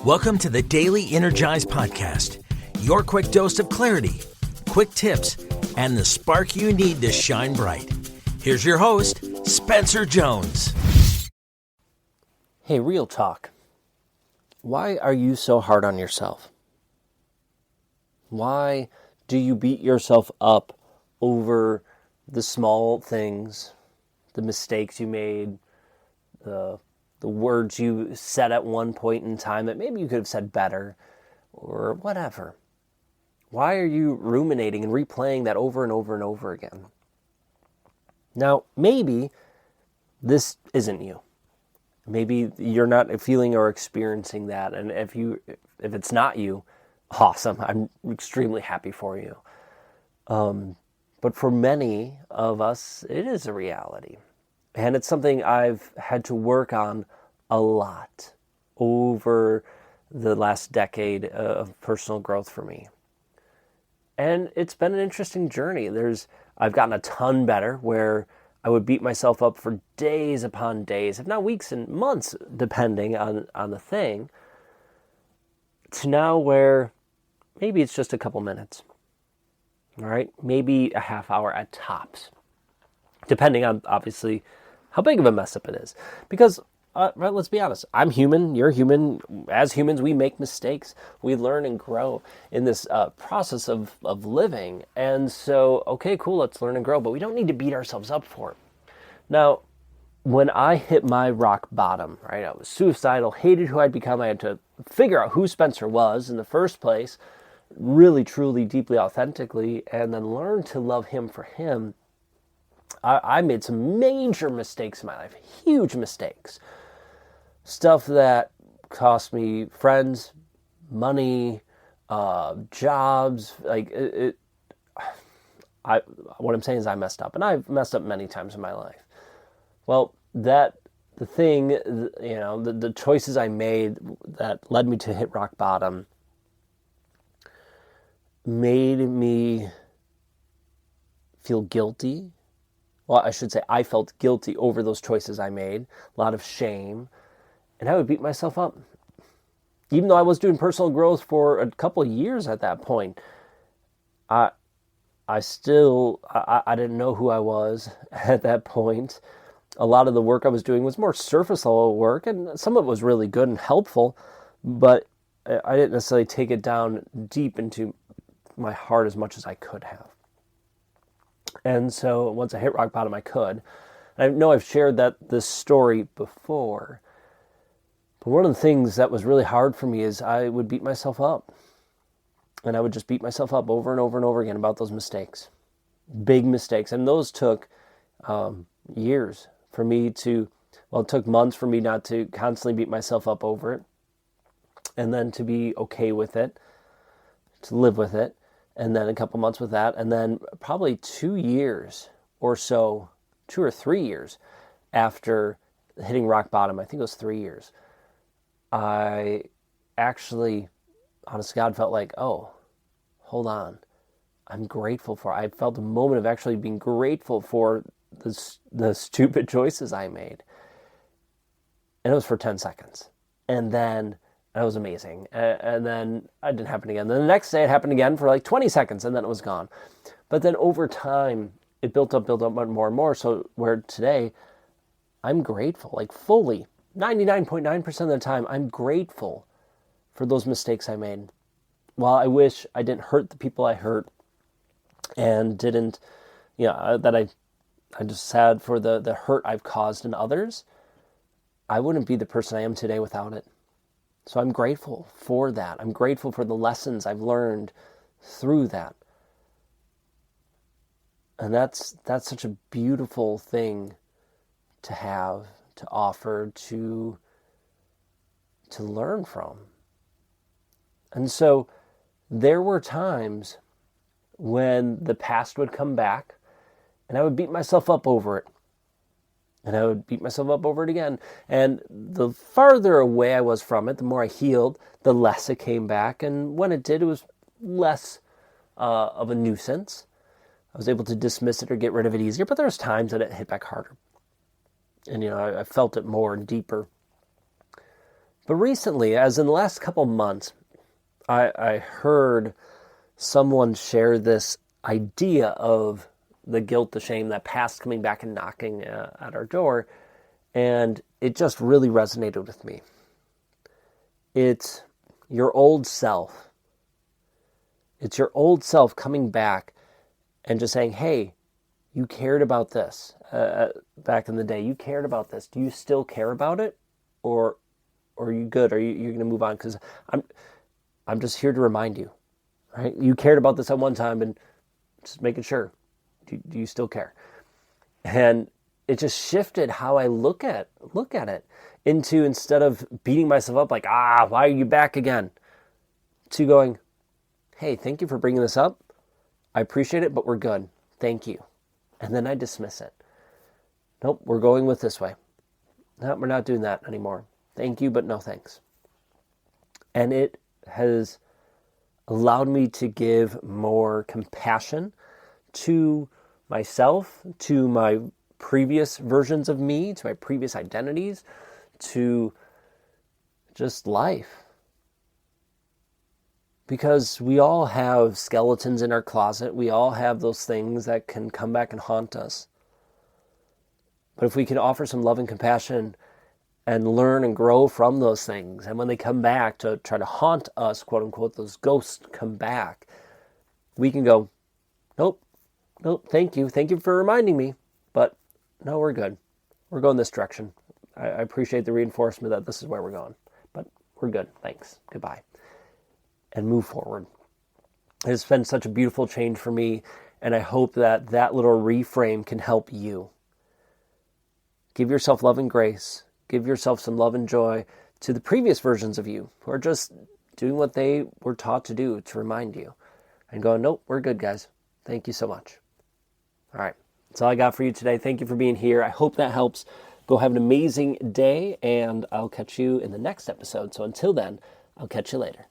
Welcome to the Daily Energize Podcast, your quick dose of clarity, quick tips, and the spark you need to shine bright. Here's your host, Spencer Jones. Hey, real talk. Why are you so hard on yourself? Why do you beat yourself up over the small things, the mistakes you made, the words you said at one point in time that maybe you could have said better, or whatever? Why are you ruminating and replaying that over and over and over again? Now, maybe this isn't you. Maybe you're not feeling or experiencing that, and if it's not you, awesome. I'm extremely happy for you. But for many of us, it is a reality. And it's something I've had to work on a lot over the last decade of personal growth for me. And it's been an interesting journey. I've gotten a ton better where I would beat myself up for days upon days, if not weeks and months, depending on the thing, to now where maybe it's just a couple minutes. All right, maybe a half hour at tops, depending on, obviously, how big of a mess up it is. Because, right, let's be honest, I'm human, you're human. As humans, we make mistakes. We learn and grow in this process of living. And so, okay, cool, let's learn and grow, but we don't need to beat ourselves up for it. Now, when I hit my rock bottom, right, I was suicidal, hated who I'd become. I had to figure out who Spencer was in the first place, really, truly, deeply, authentically, and then learn to love him for him. I made some major mistakes in my life, huge mistakes. Stuff that cost me friends, money, jobs. What I'm saying is I messed up, and I've messed up many times in my life. Well, the choices I made that led me to hit rock bottom made me feel guilty. Well, I should say I felt guilty over those choices I made, a lot of shame, and I would beat myself up. Even though I was doing personal growth for a couple of years at that point, I didn't know who I was at that point. A lot of the work I was doing was more surface level work, and some of it was really good and helpful, but I didn't necessarily take it down deep into my heart as much as I could have. And so once I hit rock bottom, I could. I know I've shared this story before, but one of the things that was really hard for me is I would beat myself up. And I would just beat myself up over and over and over again about those mistakes. Big mistakes. And those took years for me it took months for me not to constantly beat myself up over it. And then to be okay with it, to live with it. And then a couple months with that, and then probably 2 years or so, 2 or 3 years after hitting rock bottom, I think it was 3 years, I actually, honest to God, felt like, oh, hold on, I'm grateful for it. I felt a moment of actually being grateful for the stupid choices I made. And it was for 10 seconds. And then that was amazing. And then it didn't happen again. Then the next day it happened again for like 20 seconds, and then it was gone. But then over time, it built up more and more. So where today, I'm grateful, like fully, 99.9% of the time, I'm grateful for those mistakes I made. While I wish I didn't hurt the people I hurt, and didn't, that I'm just sad for the hurt I've caused in others, I wouldn't be the person I am today without it. So I'm grateful for that. I'm grateful for the lessons I've learned through that. And that's such a beautiful thing to have, to offer, to learn from. And so there were times when the past would come back and I would beat myself up over it. And I would beat myself up over it again. And the farther away I was from it, the more I healed, the less it came back. And when it did, it was less of a nuisance. I was able to dismiss it or get rid of it easier. But there was times that it hit back harder. And, I felt it more and deeper. But recently, as in the last couple months, I heard someone share this idea of the guilt, the shame, that past coming back and knocking at our door, and it just really resonated with me. It's your old self. It's your old self coming back and just saying, hey, you cared about this back in the day. You cared about this. Do you still care about it? Or are you good? Are you're going to move on? Because I'm just here to remind you, right? You cared about this at one time, and just making sure. Do you still care? And it just shifted how I look at it into, instead of beating myself up like, why are you back again? To going, hey, thank you for bringing this up. I appreciate it, but we're good. Thank you. And then I dismiss it. Nope, we're going with this way. No, we're not doing that anymore. Thank you, but no thanks. And it has allowed me to give more compassion to myself, to my previous versions of me, to my previous identities, to just life. Because we all have skeletons in our closet. We all have those things that can come back and haunt us. But if we can offer some love and compassion and learn and grow from those things, and when they come back to try to haunt us, quote unquote, those ghosts come back, we can go, nope, thank you for reminding me, but no, we're good. We're going this direction. I appreciate the reinforcement that this is where we're going, but we're good. Thanks. Goodbye. And move forward. It's been such a beautiful change for me, and I hope that that little reframe can help you. Give yourself love and grace. Give yourself some love and joy to the previous versions of you who are just doing what they were taught to do to remind you. And go, nope, we're good, guys. Thank you so much. All right. That's all I got for you today. Thank you for being here. I hope that helps. Go have an amazing day, and I'll catch you in the next episode. So until then, I'll catch you later.